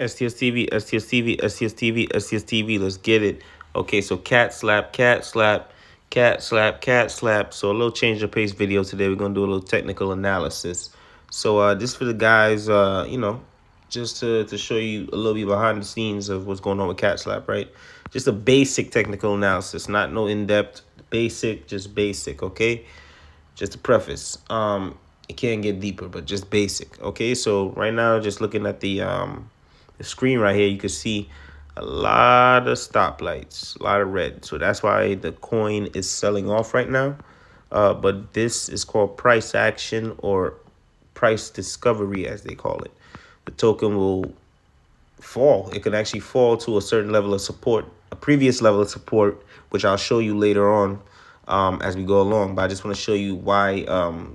STS TV, STS TV, STS TV, STS TV. Let's get it. Okay, so cat slap, cat slap, cat slap, cat slap. So a little change of pace video today. We're gonna do a little technical analysis. So this for the guys, just to show you a little bit behind the scenes of what's going on with cat slap, right? Just a basic technical analysis, not no in depth, basic, just basic. Okay, just a preface. It can get deeper, but just basic. Okay, so right now, just looking at the screen right here, you can see a lot of stoplights, a lot of red. So that's why the coin is selling off right now. But this is called price action or price discovery, as they call it. The token will fall. It can actually fall to a certain level of support, a previous level of support, which I'll show you later on as we go along. But I just want to show you why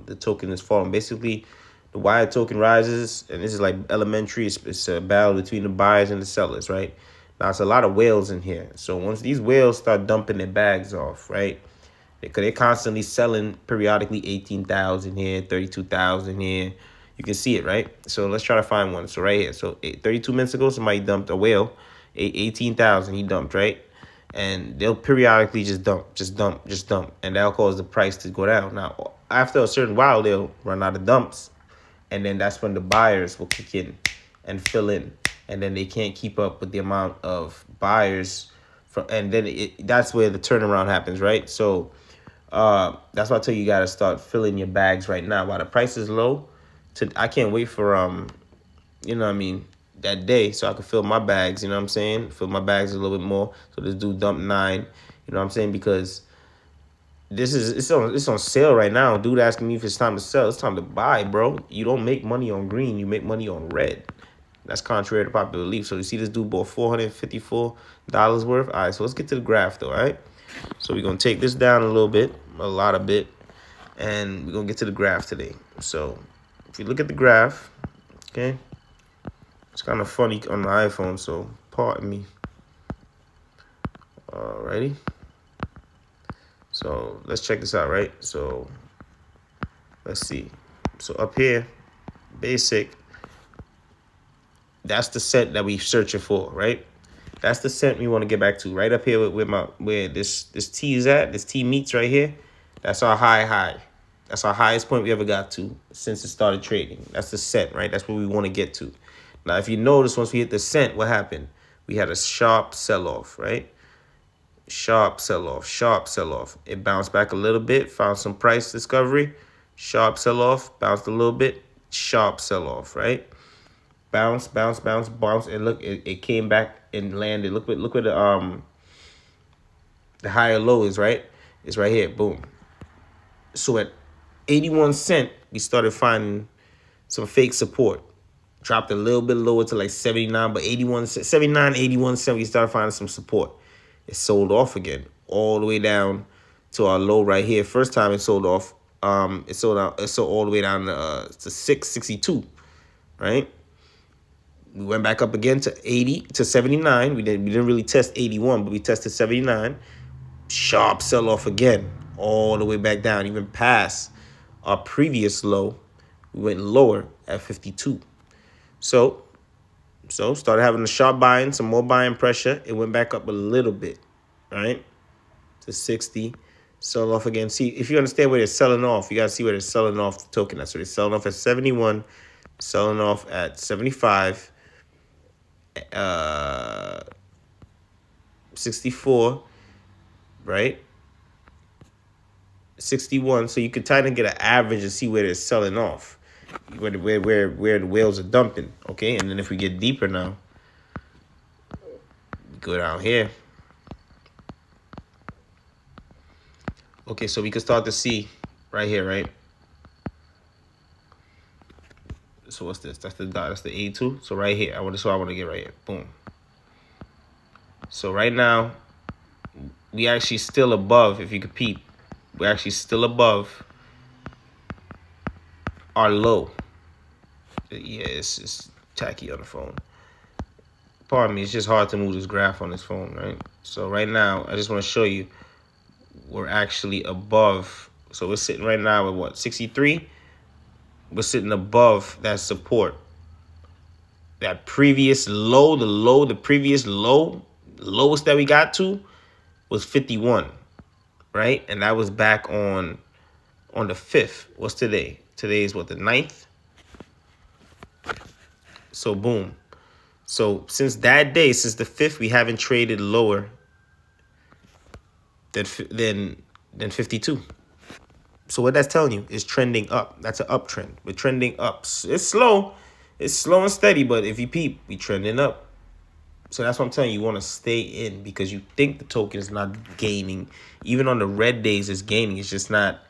the token is falling. Basically, the why a token rises, and this is like elementary. It's a battle between the buyers and the sellers, right? Now, it's a lot of whales in here. So once these whales start dumping their bags off, right? Because they're constantly selling periodically 18,000 here, 32,000 here. You can see it, right? So let's try to find one. So right here. So 32 minutes ago, somebody dumped a whale. 18,000 he dumped, right? And they'll periodically just dump, just dump, just dump. And that'll cause the price to go down. Now, after a certain while, they'll run out of dumps. And then that's when the buyers will kick in and fill in. And then they can't keep up with the amount of buyers. And then that's where the turnaround happens, right? So that's why I tell you, you gotta start filling your bags right now while the price is low. I can't wait for that day so I can fill my bags. You know what I'm saying? Fill my bags a little bit more. So this dude dumped 9. You know what I'm saying? Because it's on sale right now. Dude asking me if it's time to sell. It's time to buy, bro. You don't make money on green. You make money on red. That's contrary to popular belief. So you see this dude bought $454 worth. All right, so let's get to the graph though. All right. So we're gonna take this down a little bit, a lot of bit, and we're gonna get to the graph today. So if you look at the graph, okay, it's kind of funny on my iPhone, so pardon me. Alrighty. So let's check this out, right? So let's see. So up here, basic. That's the set that we're searching for, right? That's the set we want to get back to. Right up here where this T is at, this T meets right here. That's our high. That's our highest point we ever got to since it started trading. That's the set, right? That's where we want to get to. Now, if you notice, once we hit the cent, what happened? We had a sharp sell-off, right? Sharp sell-off, sharp sell-off. It bounced back a little bit, found some price discovery. Sharp sell-off, bounced a little bit, sharp sell-off, right? Bounce, bounce, bounce, bounce, and look, it came back and landed. Look where the higher low is, right? It's right here, boom. So at 81 cent, we started finding some fake support. Dropped a little bit lower to like 79, but 79, 81 cent, we started finding some support. It sold off again, all the way down to our low right here. First time it sold off, it sold all the way down to 662, right? We went back up again to 80 to 79. We didn't really test 81, but we tested 79. Sharp sell off again, all the way back down, even past our previous low. We went lower at 52. So started having a sharp buying, some more buying pressure. It went back up a little bit, right, to 60. Sell off again. See, if you understand where they're selling off, you got to see where they're selling off the token. So they're selling off at 71, selling off at 75, 64, right? 61. So you could kind of get an average and see where they're selling off, where the whales are dumping. Okay, and then if we get deeper now, we go down here. Okay, so we can start to see right here, right? So what's this? That's the dot. That's the A2. So right here, I want to get right here. Boom. So right now, we actually still above. If you could peep, we're actually still above our low. Yeah, it's tacky on the phone. Pardon me, it's just hard to move this graph on this phone, right? So right now, I just want to show you we're actually above. So we're sitting right now at what, 63? We're sitting above that support. that previous low, the previous lowest that we got to was 51, right? And that was back on the 5th. What's today? Today is what, the 9th? So boom. So since that day, since the 5th, we haven't traded lower than 52. So what that's telling you is trending up. That's an uptrend. We're trending up. It's slow. It's slow and steady, but if you peep, we trending up. So that's what I'm telling you. You want to stay in because you think the token is not gaining. Even on the red days, it's gaining. It's just not.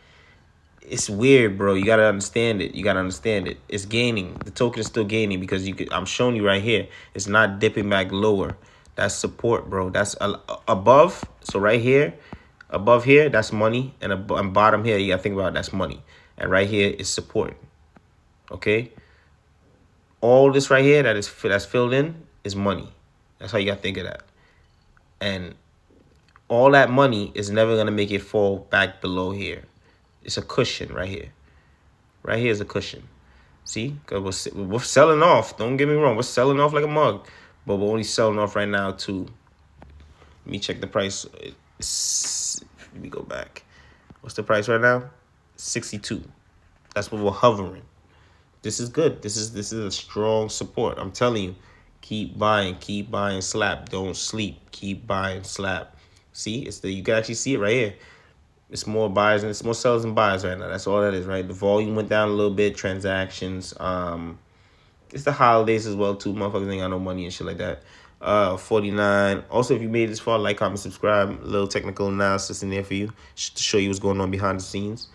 It's weird, bro. You gotta understand it. You gotta understand it. It's gaining. The token is still gaining because I'm showing you right here. It's not dipping back lower. That's support, bro. That's above. So right here, above here, that's money, and bottom here, you gotta think about it, that's money, and right here is support. Okay. All this right here that's filled in is money. That's how you gotta think of that. And all that money is never gonna make it fall back below here. It's a cushion right here. Right here is a cushion. See, because we're selling off. Don't get me wrong. We're selling off like a mug. But we're only selling off right now to, let me check the price. Let me go back. What's the price right now? 62. That's what we're hovering. This is good. This is a strong support. I'm telling you. Keep buying, slap. Don't sleep. Keep buying, slap. See, you can actually see it right here. It's more buyers and it's more sellers and buyers right now. That's all that is, right? The volume went down a little bit. Transactions. It's the holidays as well too. Motherfuckers ain't got no money and shit like that. 49. Also, if you made it this far, like, comment, subscribe. A little technical analysis in there for you to show you what's going on behind the scenes.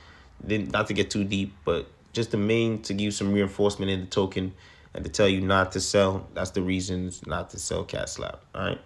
Then not to get too deep, but just to give you some reinforcement in the token and to tell you not to sell. That's the reasons not to sell cat slap. All right.